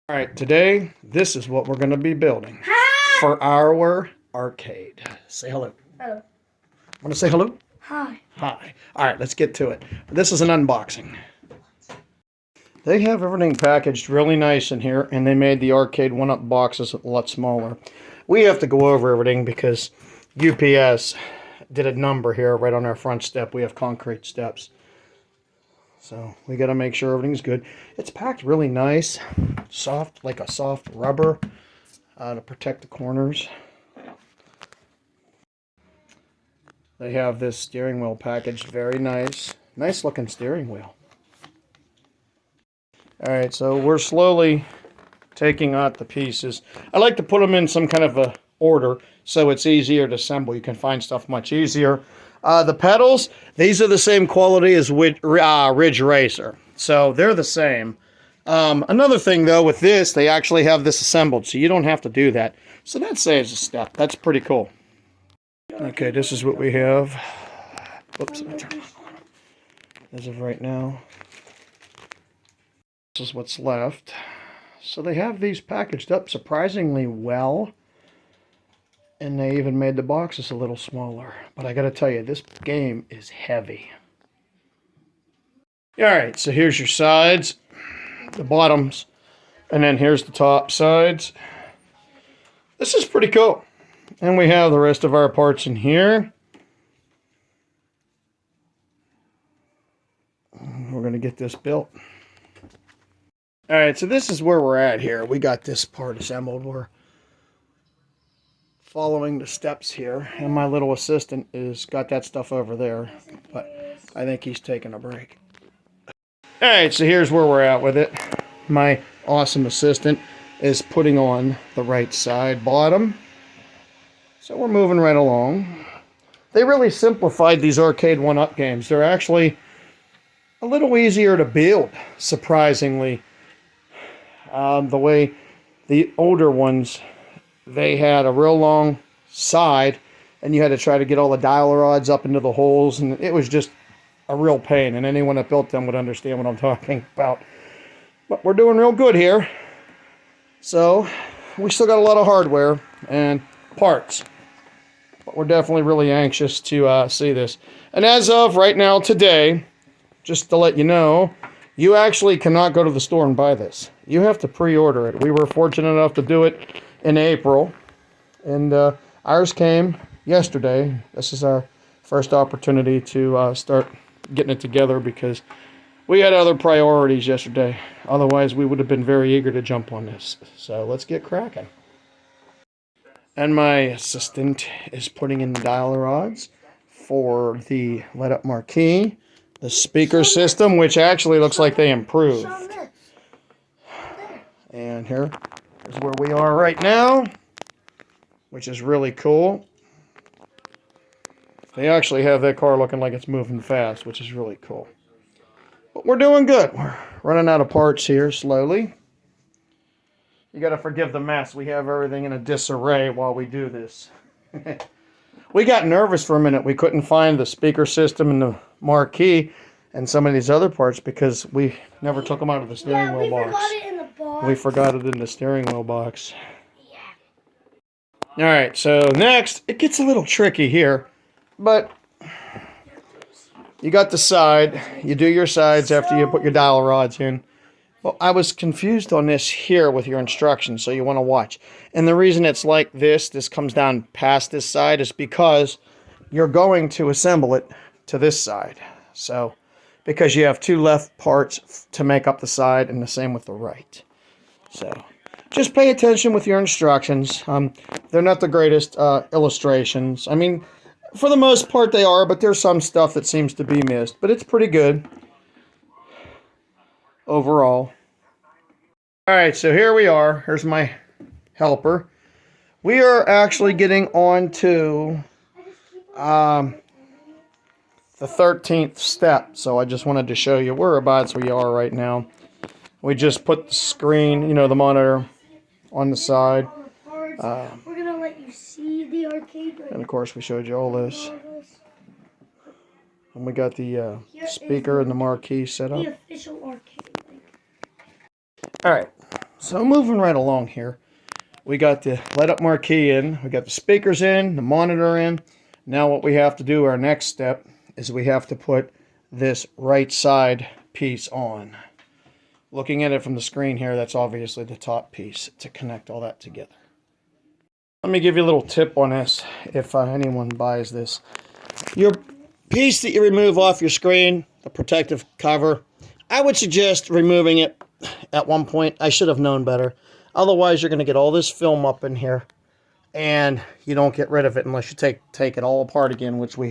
All right, today, this is what we're going to be building for our arcade. Say hello. Hello. Want to say hello? Hi. Hi. All right, let's get to it. This is an unboxing. They have everything packaged really nice in here, and they made the Arcade1up boxes a lot smaller. We have to go over everything because UPS did a number here right on our front step. We have concrete steps. So we got to make sure everything's good. It's packed really nice, soft, like a soft rubber to protect the corners. They have this steering wheel packaged very nice. Nice looking steering wheel. Alright, so we're slowly taking out the pieces. I like to put them in some kind of a order so it's easier to assemble. You can find stuff much easier. The pedals, these are the same quality as Ridge Racer. So they're the same. Another thing though, with this, they actually have this assembled, so you don't have to do that. So that saves a step. That's pretty cool. Okay, this is what we have. Whoops, let me turn it on. As of right now, this is what's left. So they have these packaged up surprisingly well. And they even made the boxes a little smaller. But I gotta tell you, this game is heavy. Alright, so here's your sides, the bottoms, and then here's the top sides. This is pretty cool. And we have the rest of our parts in here. We're gonna get this built. Alright, so this is where we're at here. We got this part assembled. We're following the steps here, and my little assistant is got that stuff over there, but I think he's taking a break. Alright, so here's where we're at with it. My awesome assistant is putting on the right side bottom, so we're moving right along. They really simplified these Arcade1up games. They're actually a little easier to build, surprisingly. The way the older ones, they had a real long side, and you had to try to get all the dial rods up into the holes, and it was just a real pain, and anyone that built them would understand what I'm talking about. But we're doing real good here. So, we still got a lot of hardware and parts. But we're definitely really anxious to see this. And as of right now, today, just to let you know, you actually cannot go to the store and buy this. You have to pre-order it. We were fortunate enough to do it in April, and ours came yesterday. This is our first opportunity to start getting it together because we had other priorities yesterday. Otherwise, we would have been very eager to jump on this. So let's get cracking. And my assistant is putting in the dial rods for the let-up marquee, the speaker system, which actually looks like they improved. And here is where we are right now, which is really cool. They actually have that car looking like it's moving fast, which is really cool. But we're doing good. We're running out of parts here slowly. You got to forgive the mess. We have everything in a disarray while we do this. We got nervous for a minute. We couldn't find the speaker system and the marquee and some of these other parts because we never took them out of the steering wheel box. Forgot it in the box. We forgot it in the steering wheel box. Yeah. Alright, so next, it gets a little tricky here, but you got the side. You do your sides after you put your dowel rods in. Well, I was confused on this here with your instructions, so you want to watch. And the reason it's like this comes down past this side, is because you're going to assemble it to this side. So, because you have two left parts to make up the side, and the same with the right. So, just pay attention with your instructions. They're not the greatest illustrations. I mean, for the most part they are, but there's some stuff that seems to be missed. But it's pretty good overall. Alright, so here we are. Here's my helper. We are actually getting on to the 13th step. So I just wanted to show you whereabouts we are right now. We just put the screen, you know, the monitor on the side. We're going to let you see the arcade. And of course we showed you all this. And we got the speaker and the marquee set up. The official arcade. Alright, So moving right along here, we got the light up marquee in, we got the speakers in, the monitor in. Now what we have to do, our next step, is we have to put this right side piece on. Looking at it from the screen here, that's obviously the top piece to connect all that together. Let me give you a little tip on this if anyone buys this. Your piece that you remove off your screen, the protective cover, I would suggest removing it at one point. I should have known better. Otherwise, you're going to get all this film up in here, and you don't get rid of it unless you take it all apart again, which we